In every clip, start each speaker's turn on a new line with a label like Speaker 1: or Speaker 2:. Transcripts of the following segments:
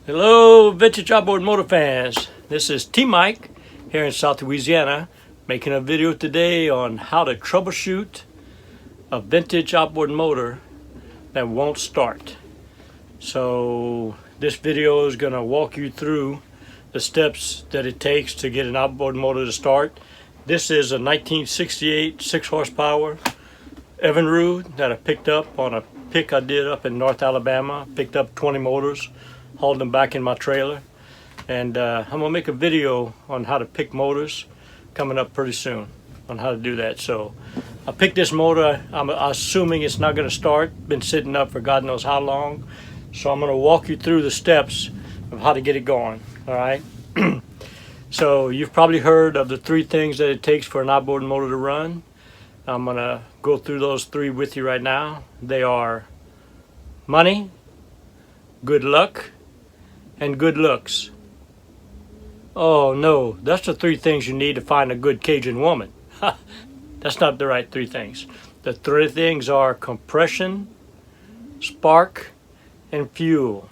Speaker 1: Hello, vintage outboard motor fans. This is T-Mike here in South Louisiana, making a video today on how to troubleshoot a vintage outboard motor that won't start. So this video is going to walk you through the steps that it takes to get an outboard motor to start. This is a 1968 6 horsepower Evinrude that I picked up on a pick I did up in North Alabama. Picked up 20 motors, hauled them back in my trailer, and I'm gonna make a video on how to pick motors coming up pretty soon on how to do that. So I picked this motor. I'm assuming it's not going to start, been sitting up for God knows how long, so I'm going to walk you through the steps of how to get it going. All right. So you've probably heard of the 3 things that it takes for an outboard motor to run. I'm going to go through those 3 with you right now. They are money, good luck, and good looks. Oh no, that's the 3 things you need to find a good Cajun woman. That's not the right 3 things. The 3 things are compression, spark, and fuel.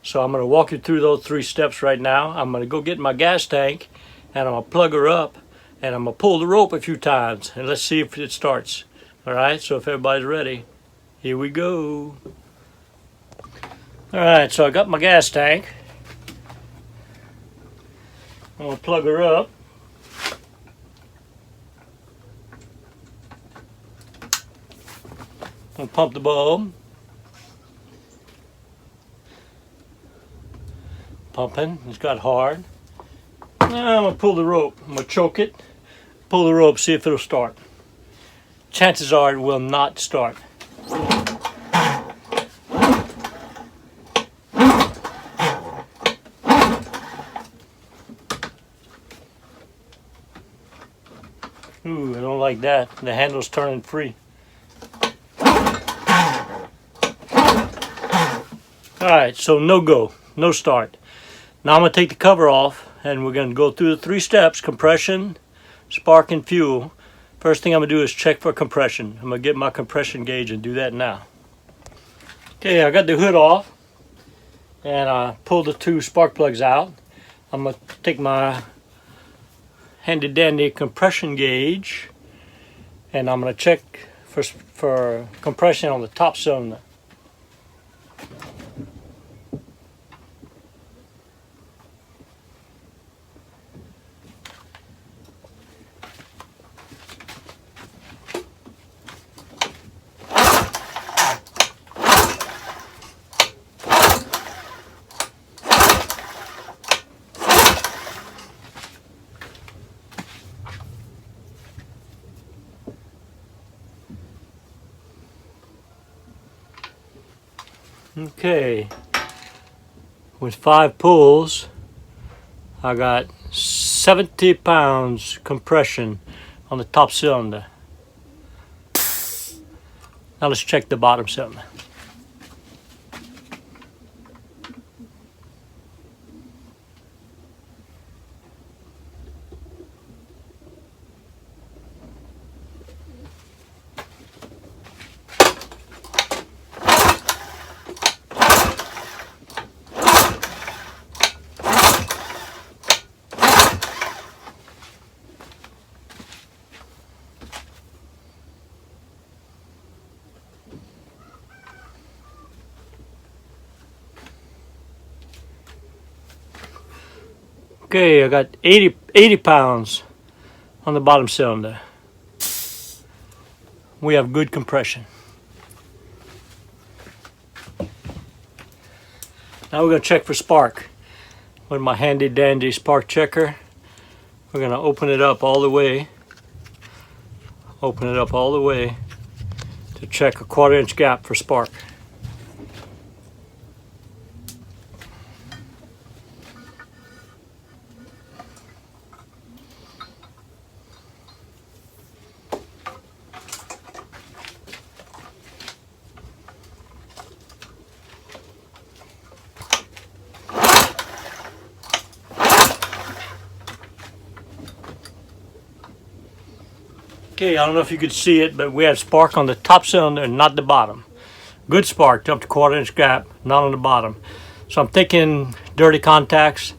Speaker 1: So I'm going to walk you through those 3 steps right now. I'm going to go get my gas tank and I'm going to plug her up and I'm going to pull the rope a few times and let's see if it starts. Alright, so if everybody's ready, here we go. Alright, so I got my gas tank. I'm going to plug her up. I'm going to pump the bulb. Pumping, it's got hard. Now I'm going to pull the rope. I'm going to choke it, pull the rope, see if it'll start. Chances are it will not start. Ooh, I don't like that. The handle's turning free. Alright, so no go, no start. Now I'm going to take the cover off and we're going to go through the 3 steps: compression, spark, and fuel. First thing I'm going to do is check for compression. I'm going to get my compression gauge and do that now. Okay, I got the hood off and I pulled the 2 spark plugs out. I'm going to take my handy dandy compression gauge and I'm going to check for compression on the top cylinder. Okay, with 5 pulls, I got 70 pounds compression on the top cylinder. Now let's check the bottom cylinder. Okay, I got 80 pounds on the bottom cylinder. We have good compression. Now we're going to check for spark. With my handy dandy spark checker, we're going to open it up all the way. Open it up all the way to check a 1/4 inch gap for spark. Okay, I don't know if you could see it, but we have spark on the top cylinder and not the bottom. Good spark up to 1/4 inch gap, not on the bottom. So I'm taking dirty contacts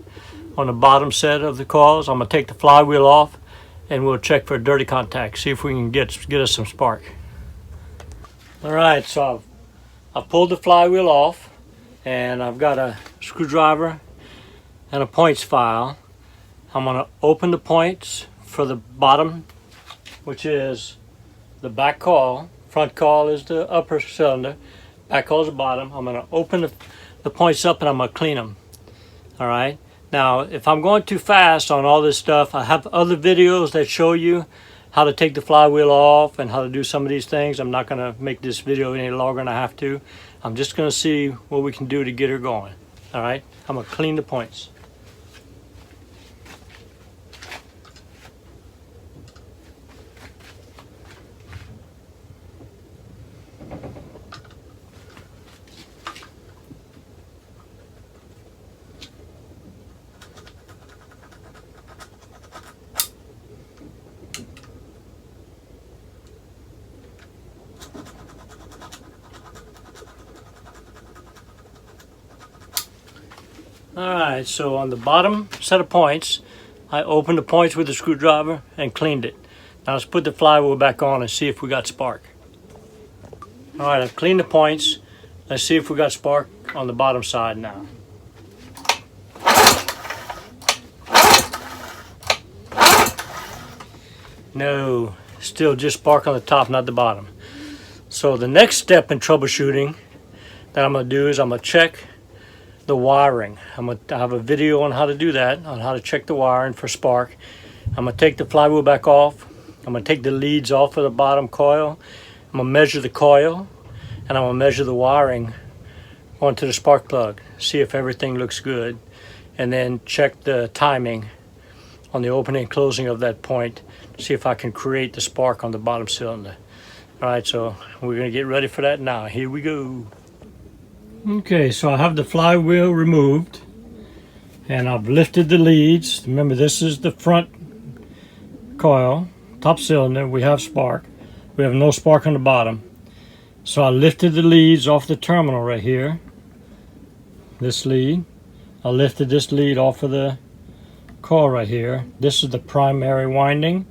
Speaker 1: on the bottom set of the coils. I'm going to take the flywheel off and we'll check for dirty contacts, see if we can get us some spark. Alright, so I've pulled the flywheel off and I've got a screwdriver and a points file. I'm going to open the points for the bottom, which is the back coil. Front coil is the upper cylinder, back coil is the bottom. I'm going to open the points up and I'm going to clean them. Alright, now if I'm going too fast on all this stuff, I have other videos that show you how to take the flywheel off and how to do some of these things. I'm not going to make this video any longer than I have to. I'm just going to see what we can do to get her going. Alright, I'm going to clean the points. Alright, so on the bottom set of points, I opened the points with a screwdriver and cleaned it. Now let's put the flywheel back on and see if we got spark. Alright, I've cleaned the points. Let's see if we got spark on the bottom side now. No, still just spark on the top, not the bottom. So the next step in troubleshooting that I'm going to do is I'm going to check the wiring. I have a video on how to do that, on how to check the wiring for spark. I'm going to take the flywheel back off. I'm going to take the leads off of the bottom coil. I'm going to measure the coil and I'm going to measure the wiring onto the spark plug, see if everything looks good, and then check the timing on the opening and closing of that point, see if I can create the spark on the bottom cylinder. Alright, so we're going to get ready for that now. Here we go. Okay, so I have the flywheel removed and I've lifted the leads. Remember, this is the front coil, top cylinder. We have spark. We have no spark on the bottom. So I lifted the leads off the terminal right here. This lead. I lifted this lead off of the coil right here. This is the primary winding.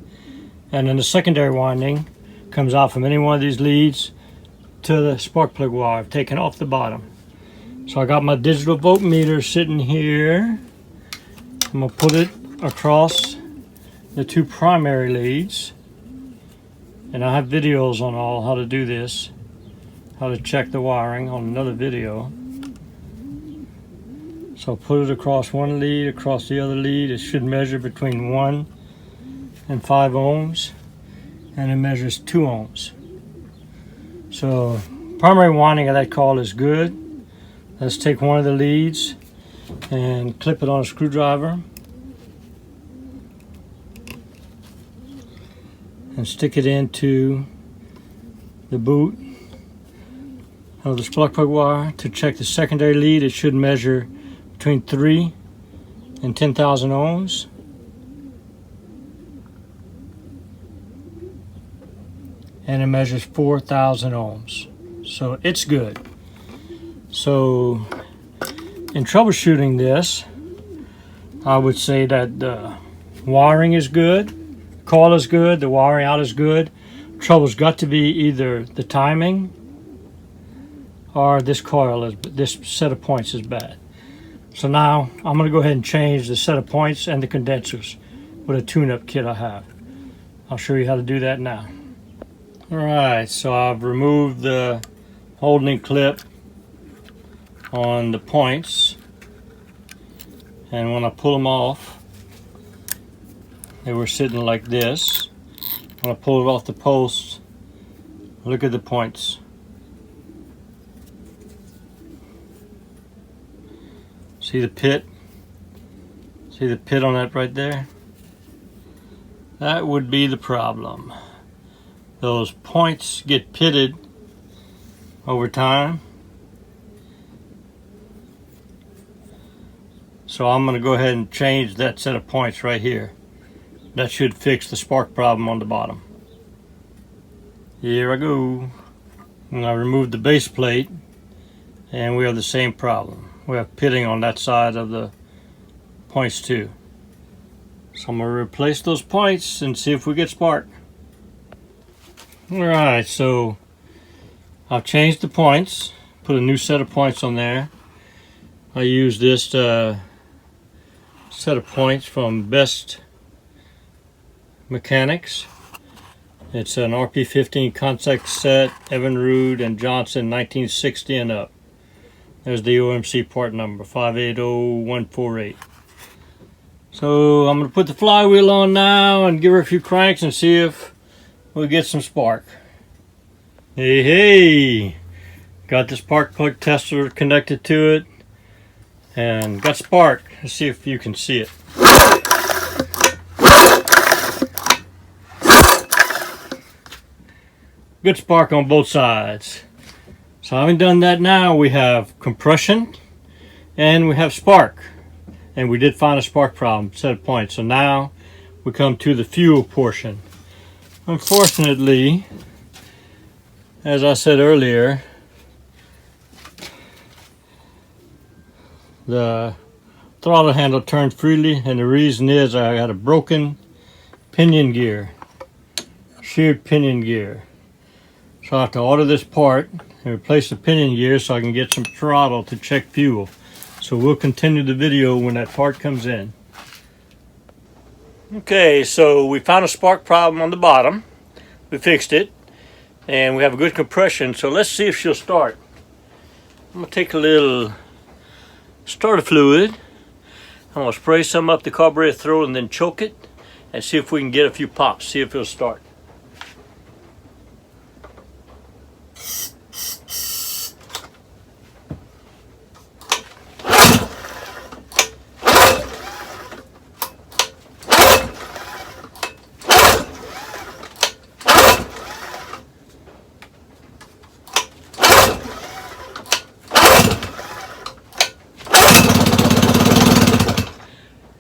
Speaker 1: And then the secondary winding comes out from any one of these leads to the spark plug wire I've taken off the bottom. So I got my digital voltmeter sitting here. I'm going to put it across the two primary leads. And I have videos on all how to do this, how to check the wiring on another video. So I'll put it across one lead, across the other lead. It should measure between 1 and 5 ohms. And it measures 2 ohms. So primary winding of that coil is good. Let's take one of the leads and clip it on a screwdriver and stick it into the boot of the spark plug wire. To check the secondary lead, it should measure between 3 and 10,000 ohms. And it measures 4,000 ohms. So it's good. So in troubleshooting this, I would say that the wiring is good, coil is good, the wiring out is good. Trouble's got to be either the timing or this coil is, this set of points is bad. So now I'm going to go ahead and change the set of points and the condensers with a tune-up kit I have. I'll show you how to do that now. Alright, so I've removed the holding clip on the points, and when I pull them off, they were sitting like this. When I pull it off the post, look at the points. See the pit? See the pit on that right there? That would be the problem. Those points get pitted over time. So I'm going to go ahead and change that set of points right here. That should fix the spark problem on the bottom. Here I go. And I removed the base plate and we have the same problem. We have pitting on that side of the points too. So I'm going to replace those points and see if we get spark. Alright, so I've changed the points, put a new set of points on there. I use this set of points from Best Mechanics. It's an RP15 contact set, Evinrude and Johnson, 1960 and up. There's the OMC part number, 580148. So I'm going to put the flywheel on now and give her a few cranks and see if we get some spark. Hey, hey! Got the spark plug tester connected to it and got spark. Let's see if you can see it. Good spark on both sides. So having done that, now we have compression and we have spark. And we did find a spark problem, set of points. So now we come to the fuel portion. Unfortunately, as I said earlier, the throttle handle turned freely, and the reason is I had a broken pinion gear, sheared pinion gear. So I have to order this part and replace the pinion gear so I can get some throttle to check fuel. So we'll continue the video when that part comes in. Okay, so we found a spark problem on the bottom. We fixed it, and we have a good compression. So let's see if she'll start. I'm gonna take a little starter fluid. I'm gonna spray some up the carburetor throat and then choke it, and see if we can get a few pops. See if it'll start.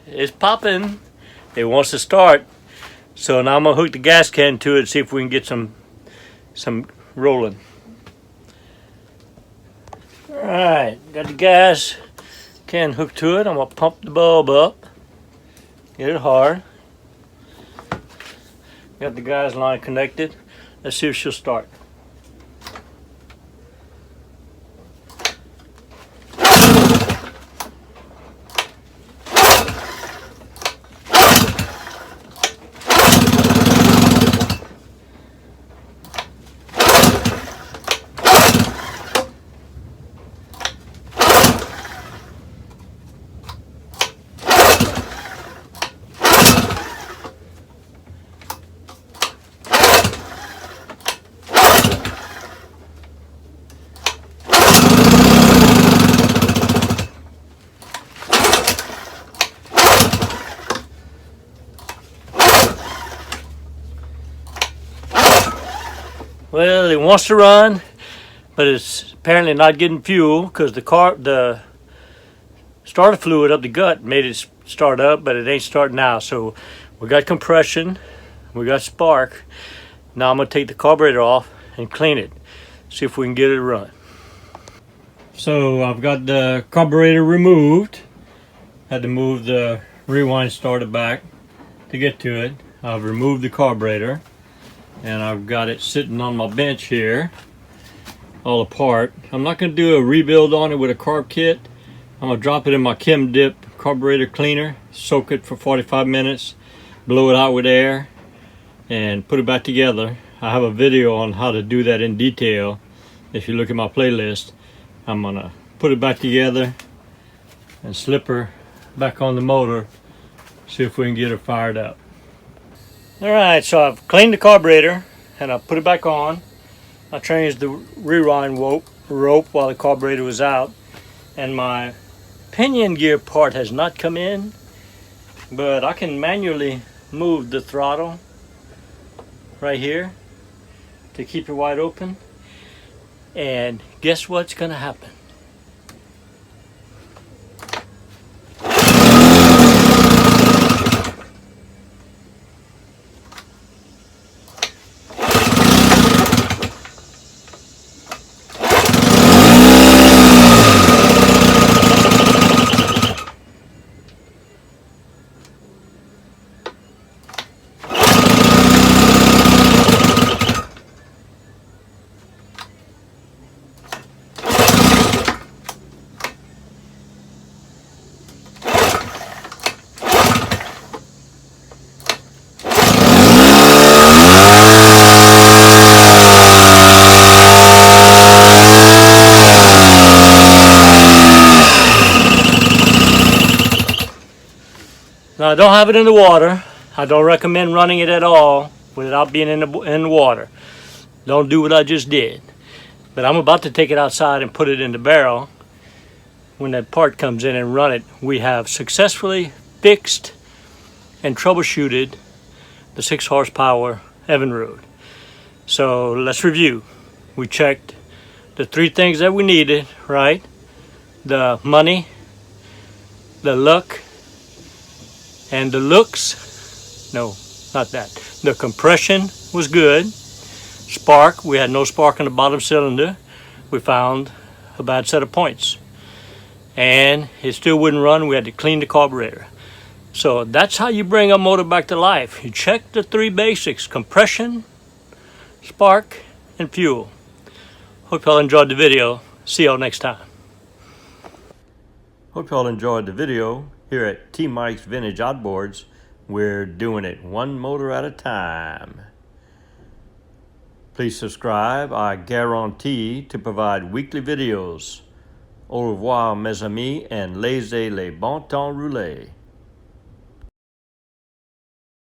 Speaker 1: It's popping. It wants to start. So now I'm gonna hook the gas can to it and see if we can get some rolling. Alright, got the gas can hooked to it. I'm gonna pump the bulb up. Get it hard. Got the gas line connected. Let's see if she'll start. Well, it wants to run, but it's apparently not getting fuel because the starter fluid up the gut made it start up, but it ain't starting now. So we got compression, we got spark. Now I'm gonna take the carburetor off and clean it, see if we can get it to run. So I've got the carburetor removed. Had to move the rewind starter back to get to it. I've removed the carburetor, and I've got it sitting on my bench here, all apart. I'm not going to do a rebuild on it with a carb kit. I'm going to drop it in my Chem Dip carburetor cleaner, soak it for 45 minutes, blow it out with air, and put it back together. I have a video on how to do that in detail. If you look at my playlist, I'm going to put it back together and slip her back on the motor, see if we can get her fired up. Alright, so I've cleaned the carburetor and I put it back on. I changed the rewind rope while the carburetor was out, and my pinion gear part has not come in, but I can manually move the throttle right here to keep it wide open, and guess what's gonna happen? Now I don't have it in the water. I don't recommend running it at all without being in the water. Don't do what I just did. But I'm about to take it outside and put it in the barrel. When that part comes in and run it, we have successfully fixed and troubleshooted the 6 horsepower Evinrude. So let's review. We checked the 3 things that we needed, right? The money, the luck, and the looks. No, not that. The compression was good. Spark, we had no spark in the bottom cylinder. We found a bad set of points. And it still wouldn't run. We had to clean the carburetor. So that's how you bring a motor back to life. You check the 3 basics: compression, spark, and fuel. Hope y'all enjoyed the video. See y'all next time. Hope y'all enjoyed the video. Here at T Mike's Vintage Outboards, we're doing it one motor at a time. Please subscribe. I guarantee to provide weekly videos. Au revoir, mes amis, and laissez les bon temps rouler.